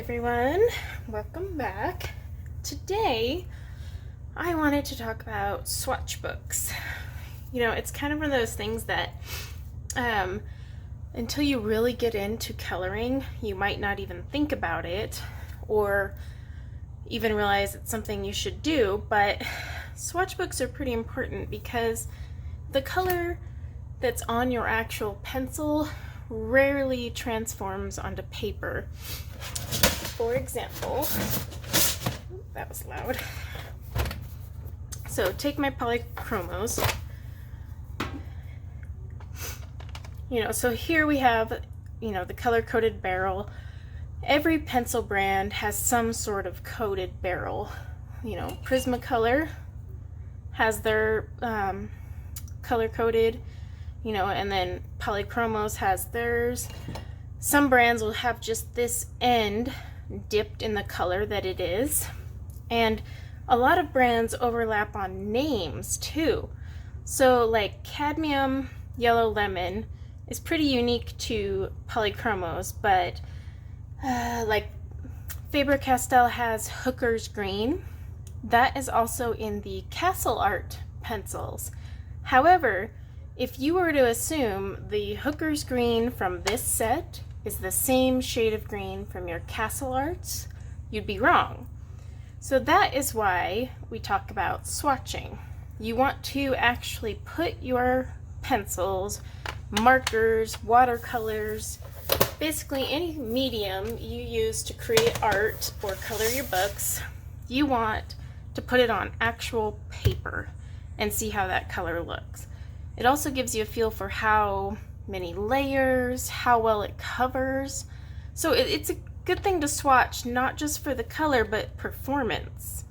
everyone, welcome back. Today I wanted to talk about swatch books. You know, it's kind of one of those things that until you really get into coloring, you might not even think about it or even realize it's something you should do, but swatch books are pretty important because the color that's on your actual pencil rarely transforms onto paper. For example, that was loud. So take my polychromos. So here we have, the color-coded barrel. Every pencil brand has some sort of coded barrel. Prismacolor has their color-coded, and then Polychromos has theirs. Some brands will have just this end dipped in the color that it is. And a lot of brands overlap on names too. So like cadmium yellow lemon is pretty unique to Polychromos, but like Faber-Castell has Hooker's green. That is also in the Castle Art pencils. However, if you were to assume the Hooker's green from this set is the same shade of green from your Castle Arts, you'd be wrong. So that is why we talk about swatching. You want to actually put your pencils, markers, watercolors, basically any medium you use to create art or color your books, you want to put it on actual paper and see how that color looks. It also gives you a feel for how many layers, how well it covers. So it's a good thing to swatch, not just for the color, but performance.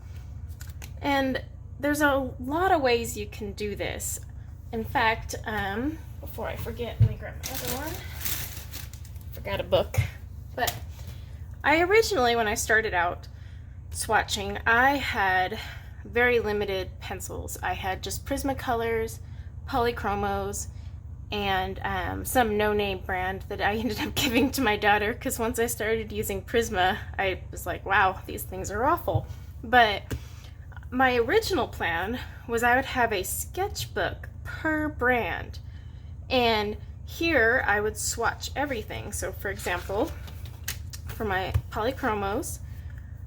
And there's a lot of ways you can do this. In fact, before I forget, let me grab my other one. Forgot a book. But I originally, when I started out swatching, I had very limited pencils. I had just Prismacolors, Polychromos, and some no-name brand that I ended up giving to my daughter, because once I started using Prisma, I was like, wow, these things are awful. But my original plan was I would have a sketchbook per brand, and here I would swatch everything. So for example, for my Polychromos,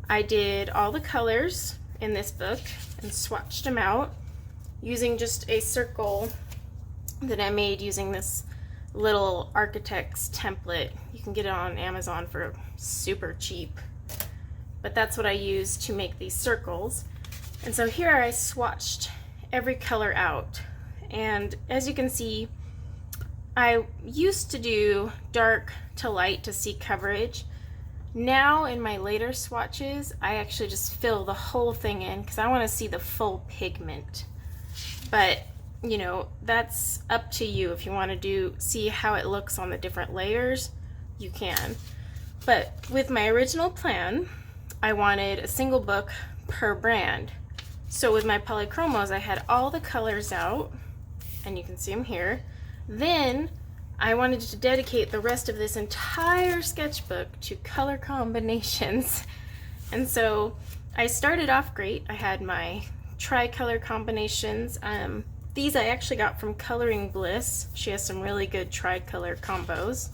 I did all the colors in this book and swatched them out using just a circle that I made using this little architect's template. You can get it on Amazon for super cheap, but that's what I used to make these circles. And so here I swatched every color out, and as you can see, I used to do dark to light to see coverage. Now in my later swatches, I actually just fill the whole thing in because I want to see the full pigment. But that's up to you. If you want to see how it looks on the different layers, you can. But with my original plan, I wanted a single book per brand. So with my Polychromos, I had all the colors out, and you can see them here. Then I wanted to dedicate the rest of this entire sketchbook to color combinations. And so I started off great. I had my tricolor combinations. These I actually got from Coloring Bliss. She has some really good tricolor combos.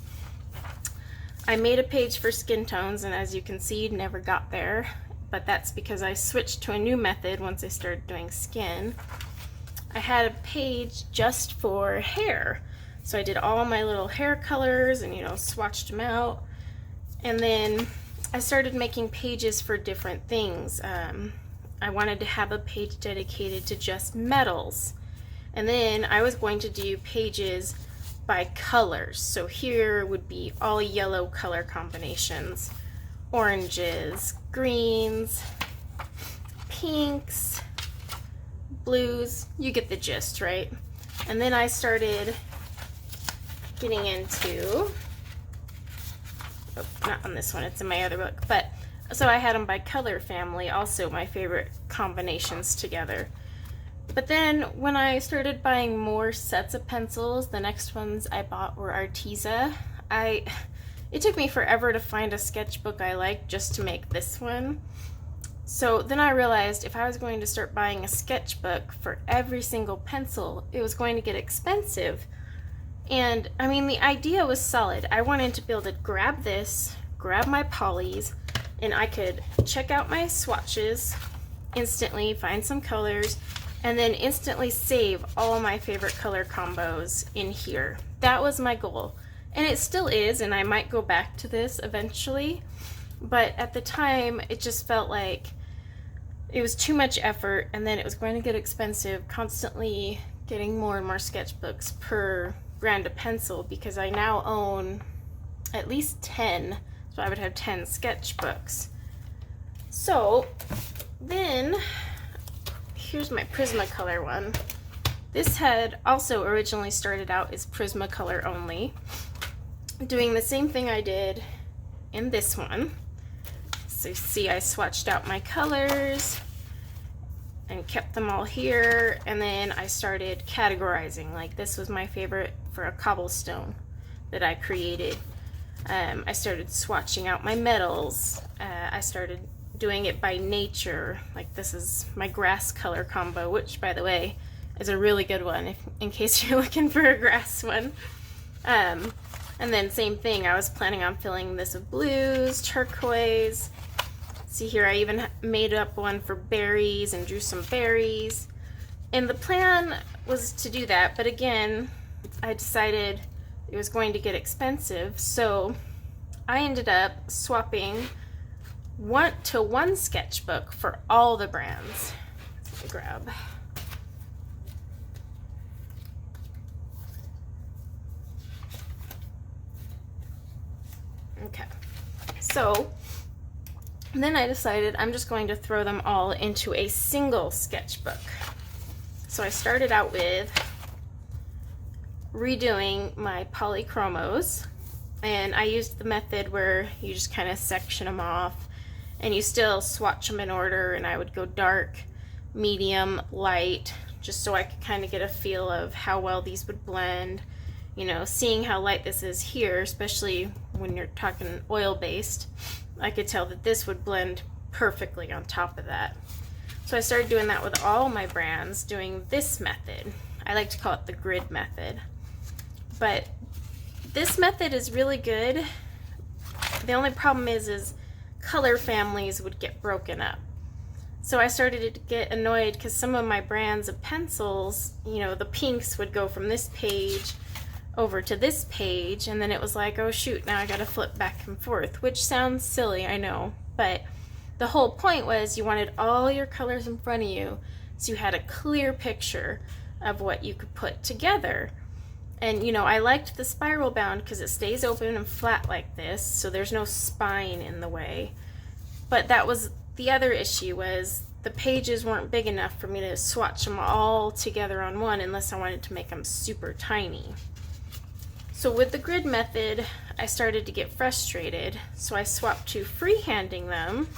I made a page for skin tones, and as you can see, never got there, but that's because I switched to a new method once I started doing skin. I had a page just for hair. So I did all my little hair colors and, swatched them out. And then I started making pages for different things. I wanted to have a page dedicated to just metals. And then I was going to do pages by colors. So here would be all yellow color combinations, oranges, greens, pinks, blues. You get the gist, right? And then I started getting into, not on this one, it's in my other book, but so I had them by color family, also my favorite combinations together. But then when I started buying more sets of pencils, the next ones I bought were Arteza. it took me forever to find a sketchbook I liked just to make this one. So then I realized if I was going to start buying a sketchbook for every single pencil, it was going to get expensive. And I mean, the idea was solid. I wanted to be able to grab this, grab my polys, and I could check out my swatches instantly, find some colors, and then instantly save all my favorite color combos in here. That was my goal. And it still is, and I might go back to this eventually. But at the time, it just felt like it was too much effort, and then it was going to get expensive, constantly getting more and more sketchbooks per brand of pencil, because I now own at least 10, so I would have 10 sketchbooks. So then, here's my Prismacolor one. This had also originally started out as Prismacolor only, doing the same thing I did in this one. So you see I swatched out my colors and kept them all here, and then I started categorizing. Like, this was my favorite for a cobblestone that I created. I started swatching out my metals. I started doing it by nature. Like, this is my grass color combo, which, by the way, is a really good one in case you're looking for a grass one. And then same thing, I was planning on filling this with blues, turquoise. See here, I even made up one for berries and drew some berries. And the plan was to do that, but again, I decided it was going to get expensive, so I ended up swapping one sketchbook for all the brands. Let me grab. Okay, so then I decided I'm just going to throw them all into a single sketchbook. So I started out with redoing my polychromos, and I used the method where you just kind of section them off and you still swatch them in order, and I would go dark, medium, light, just so I could kind of get a feel of how well these would blend. You know, seeing how light this is here, especially when you're talking oil-based, I could tell that this would blend perfectly on top of that. So I started doing that with all my brands, doing this method. I like to call it the grid method. But this method is really good. The only problem is color families would get broken up. So I started to get annoyed because some of my brands of pencils, you know, the pinks would go from this page over to this page, and then it was like, oh shoot, now I gotta flip back and forth, which sounds silly, I know, but the whole point was you wanted all your colors in front of you so you had a clear picture of what you could put together. And you know, I liked the spiral bound because it stays open and flat like this, so there's no spine in the way. But that was the other issue, was the pages weren't big enough for me to swatch them all together on one unless I wanted to make them super tiny. So with the grid method, I started to get frustrated, so I swapped to freehanding them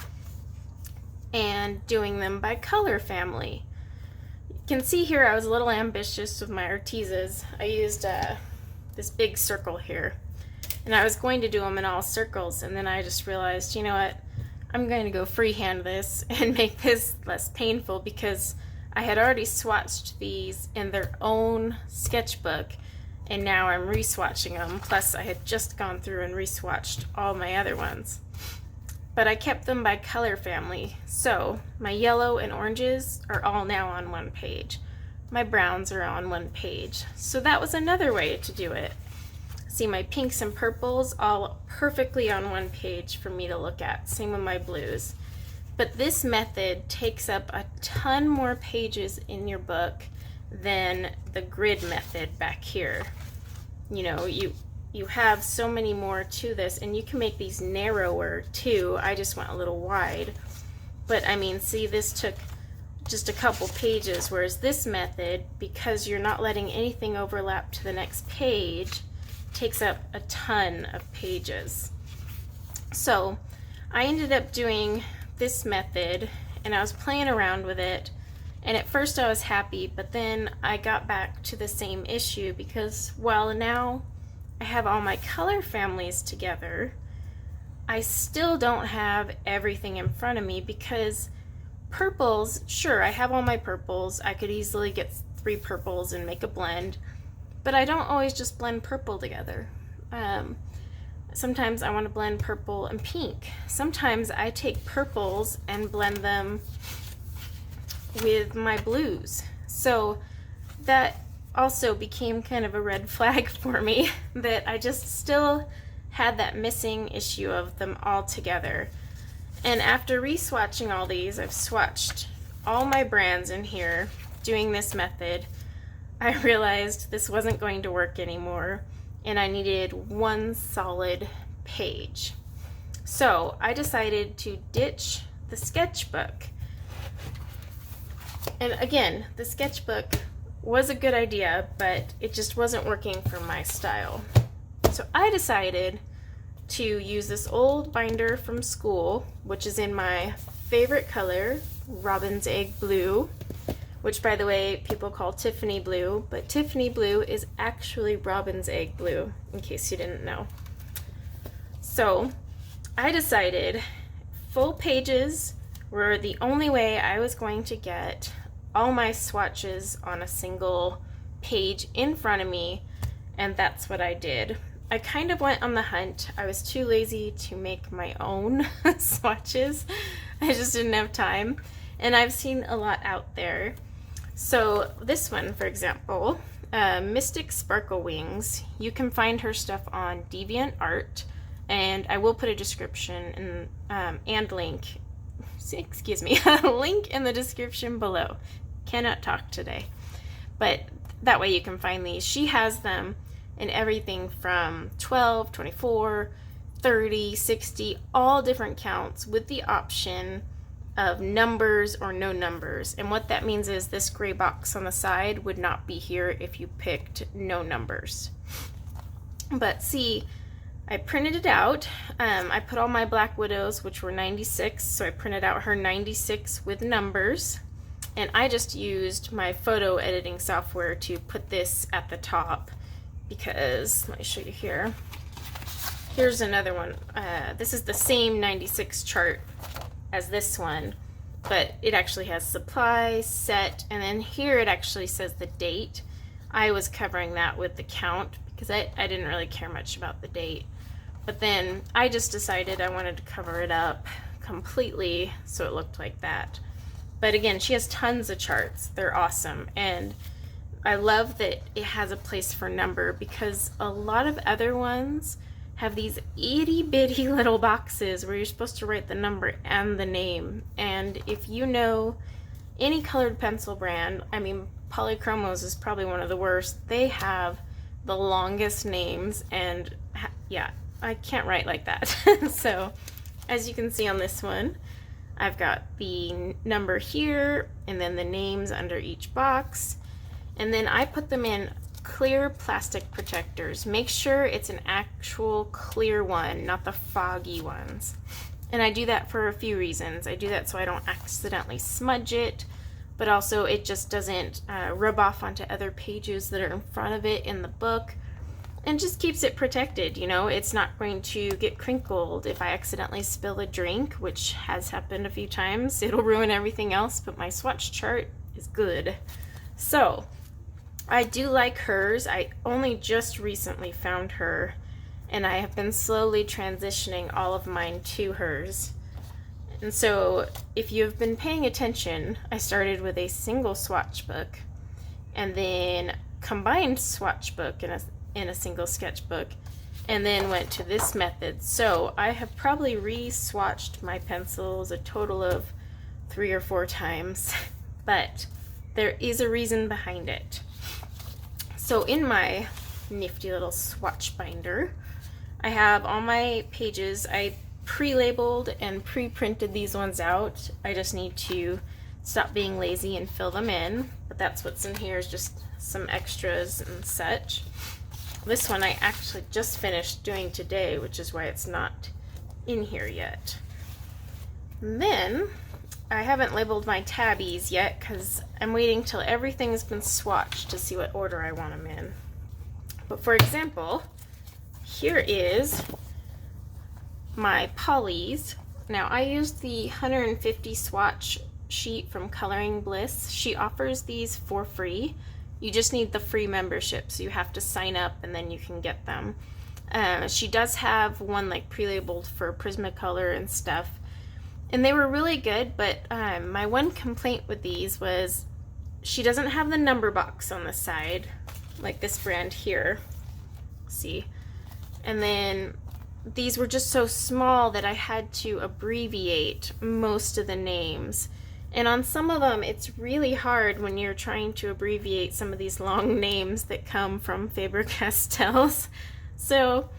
and doing them by color family. You can see here I was a little ambitious with my Artezas. I used this big circle here, and I was going to do them in all circles, and then I just realized, you know what, I'm going to go freehand this and make this less painful, because I had already swatched these in their own sketchbook, and now I'm re-swatching them, plus I had just gone through and re-swatched all my other ones. But I kept them by color family, so my yellow and oranges are all now on one page. My browns are on one page, so that was another way to do it. See, my pinks and purples all perfectly on one page for me to look at, same with my blues. But this method takes up a ton more pages in your book than the grid method back here. You know, you have so many more to this, and you can make these narrower too. I just went a little wide, but I mean, see, this took just a couple pages, whereas this method, because you're not letting anything overlap to the next page, takes up a ton of pages. So I ended up doing this method, and I was playing around with it. And at first I was happy, but then I got back to the same issue, because, well, now I have all my color families together, I still don't have everything in front of me because purples, sure, I have all my purples. I could easily get 3 purples and make a blend, but I don't always just blend purple together. Sometimes I want to blend purple and pink. Sometimes I take purples and blend them with my blues. So that also became kind of a red flag for me that I just still had that missing issue of them all together. And after re-swatching all these, I've swatched all my brands in here doing this method. I realized this wasn't going to work anymore and I needed one solid page. So I decided to ditch the sketchbook. And again, the sketchbook was a good idea, but it just wasn't working for my style. So I decided to use this old binder from school, which is in my favorite color, Robin's Egg Blue, which by the way, people call Tiffany Blue, but Tiffany Blue is actually Robin's Egg Blue, in case you didn't know. So I decided full pages were the only way I was going to get all my swatches on a single page in front of me, and that's what I did. I kind of went on the hunt. I was too lazy to make my own swatches. I just didn't have time, and I've seen a lot out there. So this one, for example, Mystic Sparkle Wings, you can find her stuff on DeviantArt, and I will put a description and link, excuse me, a link in the description below. Cannot talk today, but that way you can find these. She has them in everything from 12, 24, 30, 60, all different counts with the option of numbers or no numbers. And what that means is this gray box on the side would not be here if you picked no numbers. But see, I printed it out. I put all my Black Widows, which were 96, so I printed out her 96 with numbers. And I just used my photo editing software to put this at the top because, let me show you here. Here's another one. This is the same 96 chart as this one, but it actually has supply, set, and then here it actually says the date. I was covering that with the count because I didn't really care much about the date. But then I just decided I wanted to cover it up completely so it looked like that. But again, she has tons of charts. They're awesome. And I love that it has a place for number because a lot of other ones have these itty bitty little boxes where you're supposed to write the number and the name. And if you know any colored pencil brand, I mean, Polychromos is probably one of the worst. They have the longest names, and yeah, I can't write like that. So as you can see on this one, I've got the number here and then the names under each box. And then I put them in clear plastic protectors. Make sure it's an actual clear one, not the foggy ones. And I do that for a few reasons. I do that so I don't accidentally smudge it, but also it just doesn't rub off onto other pages that are in front of it in the book, and just keeps it protected. You know, it's not going to get crinkled. If I accidentally spill a drink, which has happened a few times, it'll ruin everything else, but my swatch chart is good. So I do like hers. I only just recently found her, and I have been slowly transitioning all of mine to hers. And so if you've been paying attention, I started with a single swatch book and then combined swatch book in a single sketchbook, and then went to this method. So I have probably re-swatched my pencils a total of 3 or 4 times, but there is a reason behind it. So in my nifty little swatch binder, I have all my pages. I pre-labeled and pre-printed these ones out. I just need to stop being lazy and fill them in, but that's what's in here, is just some extras and such. This one I actually just finished doing today, which is why it's not in here yet. And then I haven't labeled my tabbies yet because I'm waiting till everything's been swatched to see what order I want them in. But for example, here is my polys. Now I used the 150 swatch sheet from Coloring Bliss. She offers these for free. You just need the free membership, so you have to sign up and then you can get them. She does have one like pre-labeled for Prismacolor and stuff, and they were really good, but my one complaint with these was she doesn't have the number box on the side like this brand here. See? And then these were just so small that I had to abbreviate most of the names. And on some of them, it's really hard when you're trying to abbreviate some of these long names that come from Faber-Castells. So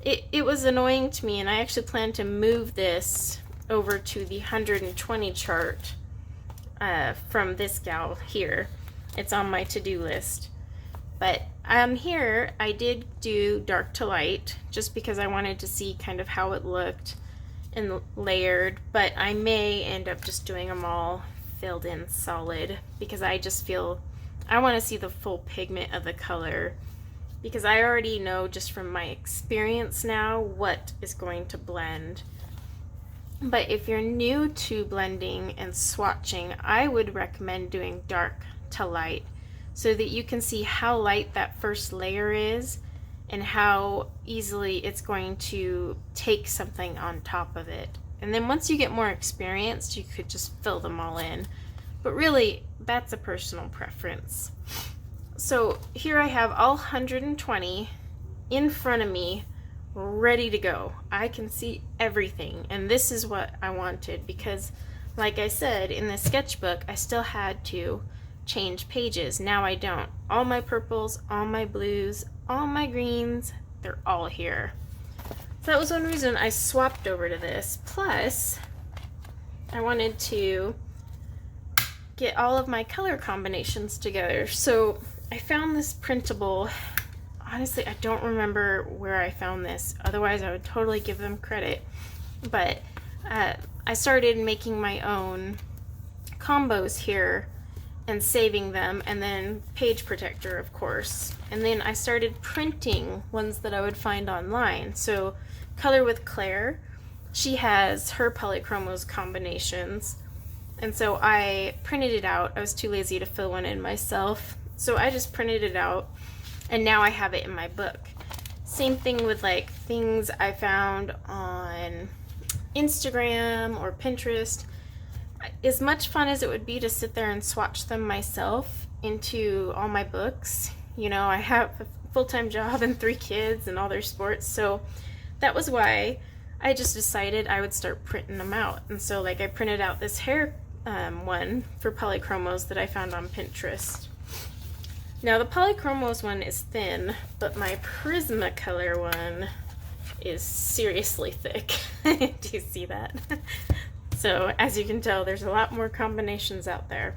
it was annoying to me, and I actually plan to move this over to the 120 chart from this gal here. It's on my to-do list. But here I did do dark to light just because I wanted to see kind of how it looked and layered, but I may end up just doing them all filled in solid because I just feel I want to see the full pigment of the color, because I already know just from my experience now what is going to blend. But if you're new to blending and swatching, I would recommend doing dark to light so that you can see how light that first layer is and how easily it's going to take something on top of it. And then once you get more experienced, you could just fill them all in. But really, that's a personal preference. So here I have all 120 in front of me, ready to go. I can see everything, and this is what I wanted because, like I said, in the sketchbook, I still had to change pages. Now I don't. All my purples, all my blues, all my greens, they're all here. So that was one reason I swapped over to this. Plus, I wanted to get all of my color combinations together. So I found this printable. Honestly, I don't remember where I found this. Otherwise, I would totally give them credit. But I started making my own combos here and saving them, and then page protector, of course. And then I started printing ones that I would find online. So Color with Claire, she has her polychromos combinations. And so I printed it out. I was too lazy to fill one in myself. So I just printed it out, and now I have it in my book. Same thing with like things I found on Instagram or Pinterest. As much fun as it would be to sit there and swatch them myself into all my books, you know, I have a full-time job and 3 kids and all their sports, so that was why I just decided I would start printing them out. And so like I printed out this hair one for polychromos that I found on Pinterest. Now the polychromos one is thin, but my Prismacolor one is seriously thick. Do you see that? So as you can tell, there's a lot more combinations out there.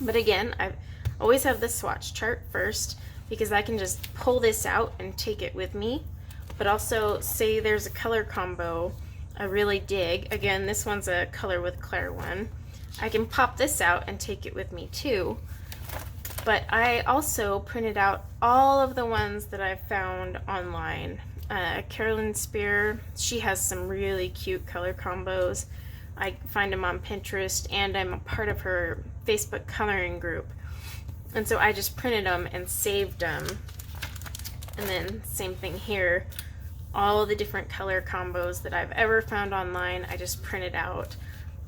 But again, I always have the swatch chart first because I can just pull this out and take it with me. But also, say there's a color combo I really dig. Again, this one's a Color with Claire one. I can pop this out and take it with me too. But I also printed out all of the ones that I've found online. Carolyn Spear, she has some really cute color combos. I find them on Pinterest, and I'm a part of her Facebook coloring group. And so I just printed them and saved them. And then same thing here. All the different color combos that I've ever found online, I just printed out.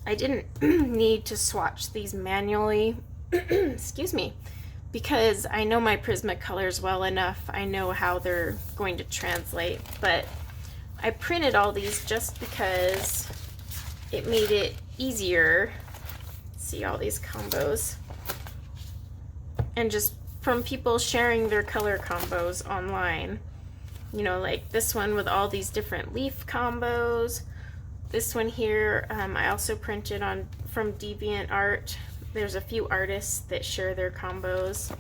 I didn't need to swatch these manually, excuse me, because I know my Prismacolors well enough. I know how they're going to translate, but I printed all these just because it made it easier. See all these combos, and just from people sharing their color combos online. You know, like this one with all these different leaf combos. This one here, I also printed on from DeviantArt. There's a few artists that share their combos.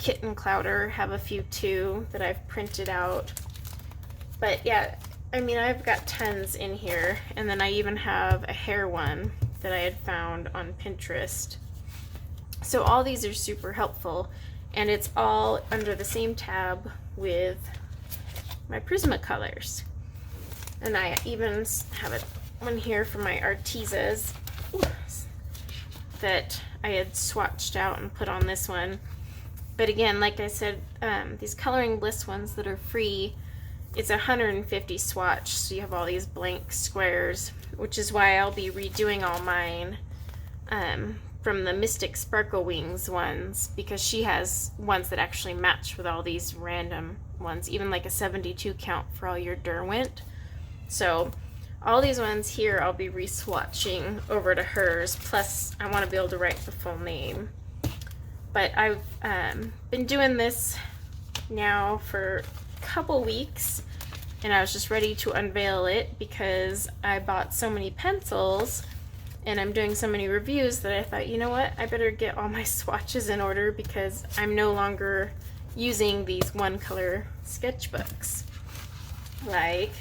Kit and Clouder have a few too that I've printed out. But yeah, I mean, I've got tons in here, and then I even have a hair one that I had found on Pinterest. So all these are super helpful, and it's all under the same tab with my Prismacolors. And I even have one here for my Artisas that I had swatched out and put on this one. But again, like I said, these Coloring Bliss ones that are free, it's 150 swatch, so you have all these blank squares, which is why I'll be redoing all mine from the Mystic Sparkle Wings ones, because she has ones that actually match with all these random ones, even like a 72 count for all your Derwent. So all these ones here I'll be re-swatching over to hers, plus I want to be able to write the full name. But I've been doing this now for a couple weeks, and I was just ready to unveil it because I bought so many pencils and I'm doing so many reviews that I thought, you know what, I better get all my swatches in order because I'm no longer using these one color sketchbooks. Like,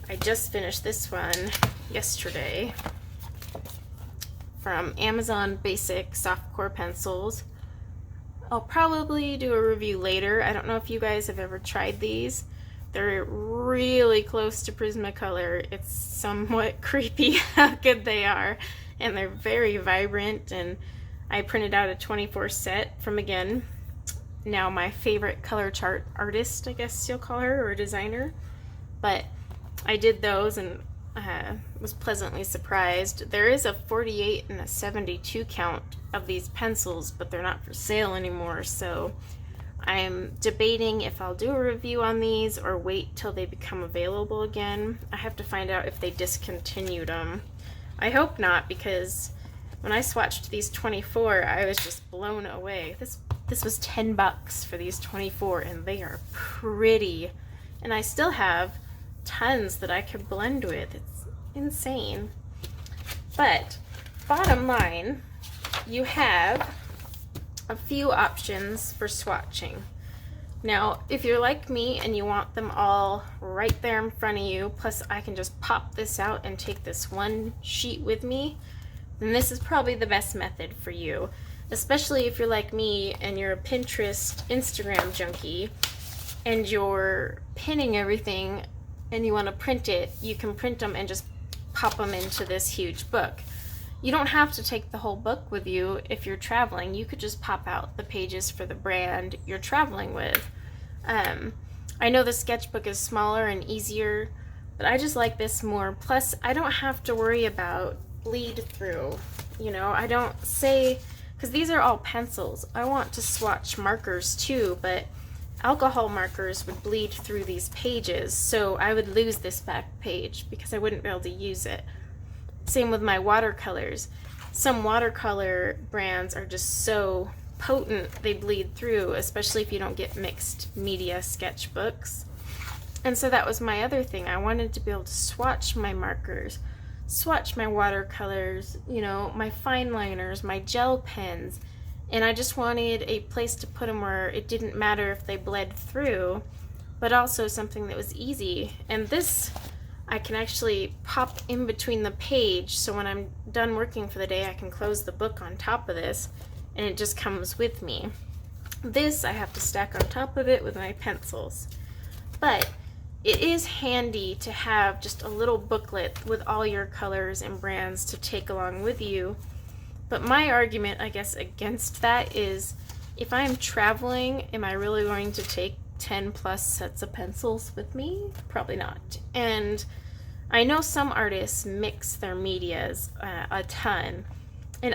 I just finished this one yesterday from Amazon Basic Softcore Pencils. I'll probably do a review later. I don't know if you guys have ever tried these. They're really close to Prismacolor. It's somewhat creepy how good they are, and they're very vibrant. And I printed out a 24 set from, again, now my favorite color chart artist, I guess you'll call her, or designer. But I did those and was pleasantly surprised. There is a 48 and a 72 count of these pencils, but they're not for sale anymore, so I'm debating if I'll do a review on these or wait till they become available again. I have to find out if they discontinued them. I hope not, because when I swatched these 24, I was just blown away. This was $10 for these 24, and they are pretty. And I still have tons that I could blend with. It's insane. But bottom line, you have a few options for swatching. Now, if you're like me and you want them all right there in front of you, plus I can just pop this out and take this one sheet with me, then this is probably the best method for you. Especially if you're like me and you're a Pinterest, Instagram junkie, and you're pinning everything and you want to print it, you can print them and just pop them into this huge book. You don't have to take the whole book with you if you're traveling. You could just pop out the pages for the brand you're traveling with. I know the sketchbook is smaller and easier, but I just like this more. Plus, I don't have to worry about bleed through. You know, I don't say, because these are all pencils. I want to swatch markers too, but alcohol markers would bleed through these pages, so I would lose this back page because I wouldn't be able to use it. Same with my watercolors. Some watercolor brands are just so potent they bleed through, especially if you don't get mixed media sketchbooks. And so that was my other thing. I wanted to be able to swatch my markers, swatch my watercolors, you know, my fine liners, my gel pens, and I just wanted a place to put them where it didn't matter if they bled through, but also something that was easy. And this I can actually pop in between the page, so when I'm done working for the day I can close the book on top of this and it just comes with me. This I have to stack on top of it with my pencils. But it is handy to have just a little booklet with all your colors and brands to take along with you. But my argument, I guess, against that is, if I'm traveling, am I really going to take 10 plus sets of pencils with me? Probably not. And I know some artists mix their medias a ton. And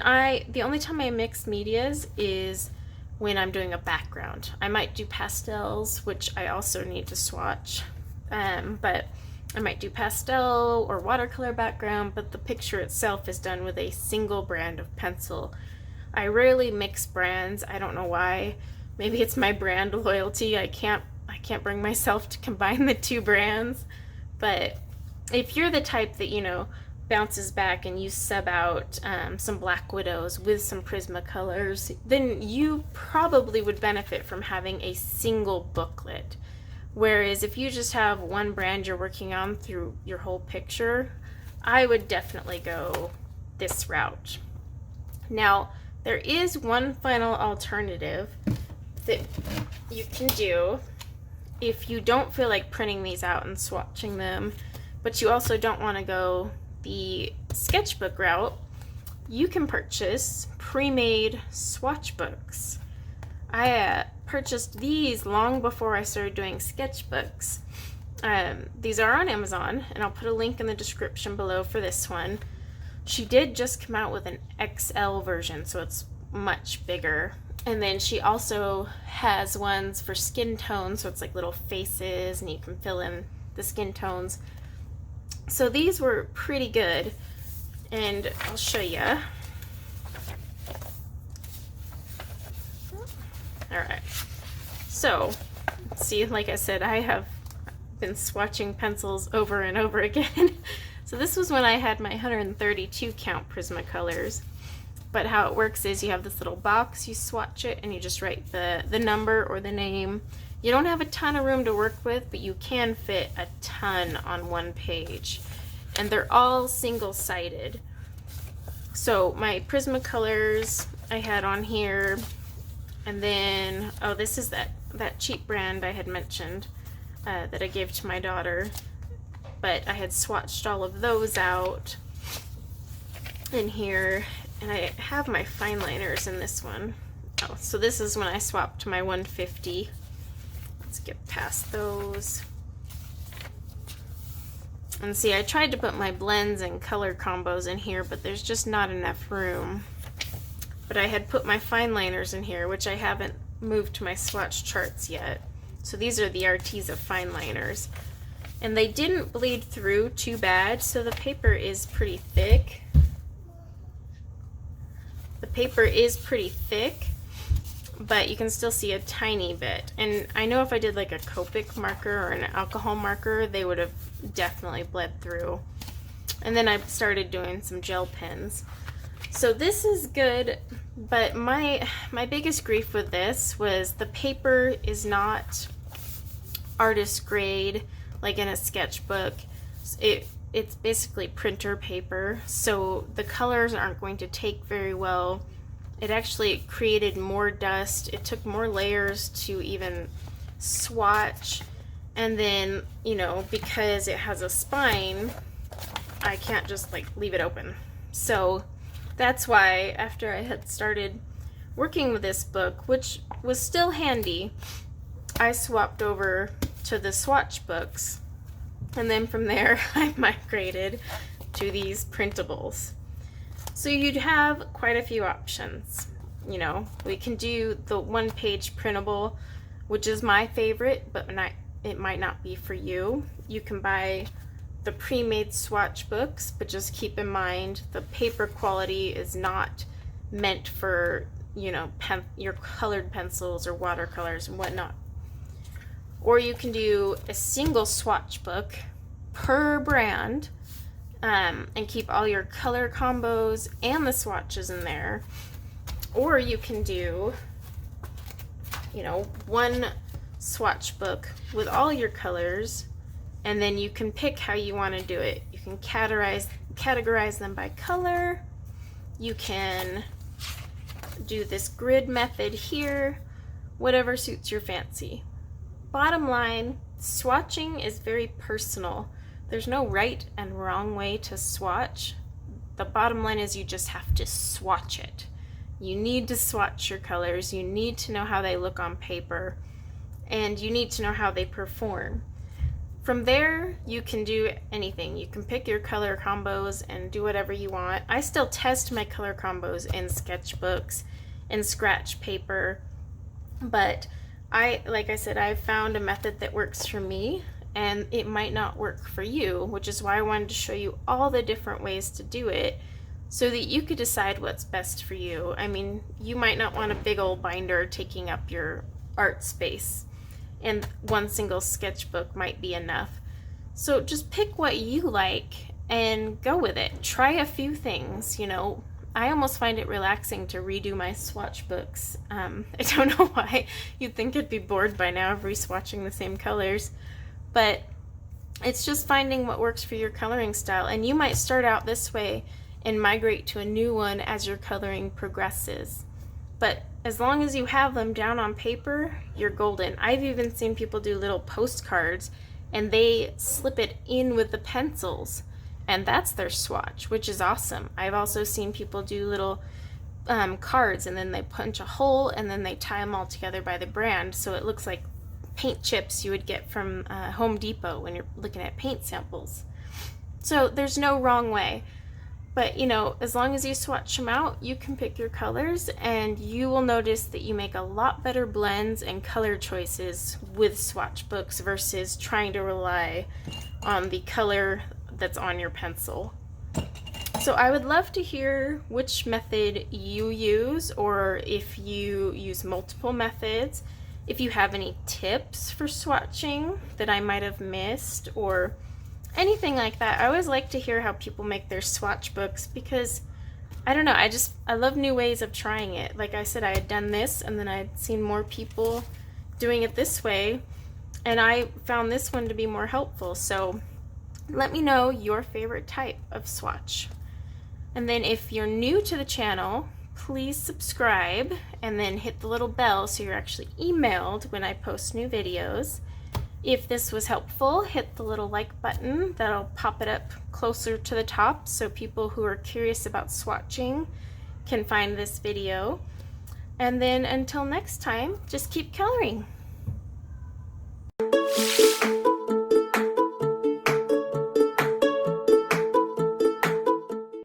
the only time I mix medias is when I'm doing a background. I might do pastels, which I also need to swatch. But I might do pastel or watercolor background, but the picture itself is done with a single brand of pencil. I rarely mix brands. I don't know why. Maybe it's my brand loyalty. I can't bring myself to combine the two brands. But if you're the type that, you know, bounces back and you sub out some Black Widows with some Prismacolors, then you probably would benefit from having a single booklet. Whereas if you just have one brand you're working on through your whole picture, I would definitely go this route. Now, there is one final alternative that you can do, if you don't feel like printing these out and swatching them, but you also don't want to go the sketchbook route, you can purchase pre-made swatch books. I purchased these long before I started doing sketchbooks. These are on Amazon, and I'll put a link in the description below for this one. She did just come out with an XL version, so it's much bigger. And then she also has ones for skin tones, so it's like little faces, and you can fill in the skin tones. So these were pretty good, and I'll show you. All right, so see, like I said, I have been swatching pencils over and over again. So this was when I had my 132 count Prismacolors. But how it works is you have this little box, you swatch it, and you just write the number or the name. You don't have a ton of room to work with, but you can fit a ton on one page. And they're all single-sided. So my Prismacolors I had on here, and then, oh, this is that cheap brand I had mentioned that I gave to my daughter. But I had swatched all of those out in here. And I have my fine liners in this one. Oh, so this is when I swapped to my 150. Let's get past those. And see, I tried to put my blends and color combos in here, but there's just not enough room. But I had put my fine liners in here, which I haven't moved to my swatch charts yet. So these are the Arteza fine liners. And they didn't bleed through too bad, so the paper is pretty thick. The paper is pretty thick, but you can still see a tiny bit. And I know if I did like a Copic marker or an alcohol marker, they would have definitely bled through. And then I started doing some gel pens. So this is good, but my biggest grief with this was the paper is not artist grade like in a sketchbook. It's basically printer paper, so the colors aren't going to take very well. It actually created more dust. It took more layers to even swatch. And then, you know, because it has a spine, I can't just like leave it open. So that's why after I had started working with this book, which was still handy, I swapped over to the Swatch books. And then from there, I migrated to these printables. So you'd have quite a few options. You know, we can do the one-page printable, which is my favorite, but it might not be for you. You can buy the pre-made swatch books, but just keep in mind the paper quality is not meant for, you know, your colored pencils or watercolors and whatnot. Or you can do a single swatch book per brand and keep all your color combos and the swatches in there. Or you can do, you know, one swatch book with all your colors, and then you can pick how you want to do it. You can categorize them by color. You can do this grid method here, whatever suits your fancy. Bottom line, swatching is very personal. There's no right and wrong way to swatch. The bottom line is you just have to swatch it. You need to swatch your colors. You need to know how they look on paper, and you need to know how they perform. From there, you can do anything. You can pick your color combos and do whatever you want. I still test my color combos in sketchbooks and scratch paper, but like I said, I've found a method that works for me, and it might not work for you, which is why I wanted to show you all the different ways to do it so that you could decide what's best for you. I mean, you might not want a big old binder taking up your art space, and one single sketchbook might be enough. So just pick what you like and go with it. Try a few things, you know. I almost find it relaxing to redo my swatch books. I don't know why. You'd think I'd be bored by now of re-swatching the same colors, but it's just finding what works for your coloring style. And you might start out this way and migrate to a new one as your coloring progresses. But as long as you have them down on paper, you're golden. I've even seen people do little postcards and they slip it in with the pencils, and that's their swatch, which is awesome. I've also seen people do little cards, and then they punch a hole and then they tie them all together by the brand, so it looks like paint chips you would get from Home Depot when you're looking at paint samples. So there's no wrong way. But, you know, as long as you swatch them out, you can pick your colors, and you will notice that you make a lot better blends and color choices with swatch books versus trying to rely on the color that's on your pencil. So I would love to hear which method you use, or if you use multiple methods, if you have any tips for swatching that I might have missed, or anything like that. I always like to hear how people make their swatch books, because I don't know, I love new ways of trying it. Like I said, I had done this and then I'd seen more people doing it this way, and I found this one to be more helpful. So let me know your favorite type of swatch. And then if you're new to the channel, please subscribe and then hit the little bell so you're actually emailed when I post new videos. If this was helpful, hit the little like button. That'll pop it up closer to the top so people who are curious about swatching can find this video. And then until next time, just keep coloring.